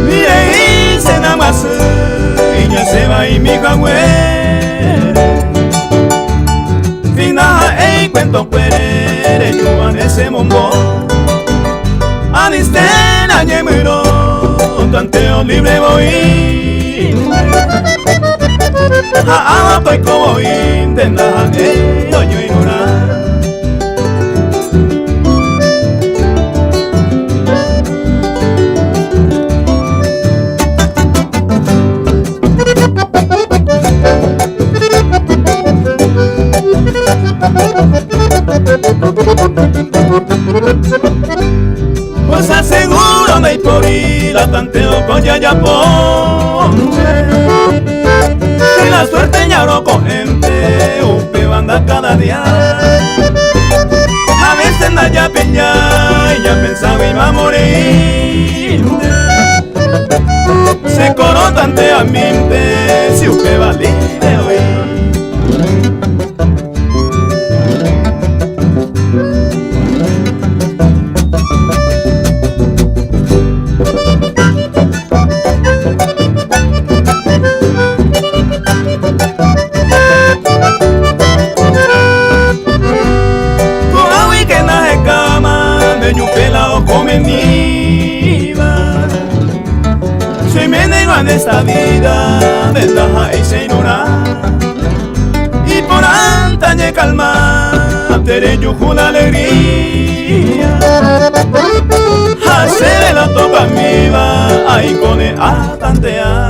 Mire, se nada más y ya se va y mi jagüe. Fina, cuento puere, yo en ese mombo. Anistena, ñemuro, tanteo libre voy. Estoy como intentando, yo ignorar. Pues aseguro de ir por ir la tanteo con Yayapón. Y la suerte ya lo con gente, upe banda cada día. A veces anda ya peña y ya pensaba iba a morir. Se coró tante a mente, si upe va libre hoy. Se me negó en esta vida de taja y se ignora. Y por antañe calma tere yuju la alegría. Hace la toca mi va ahí con el a tantear.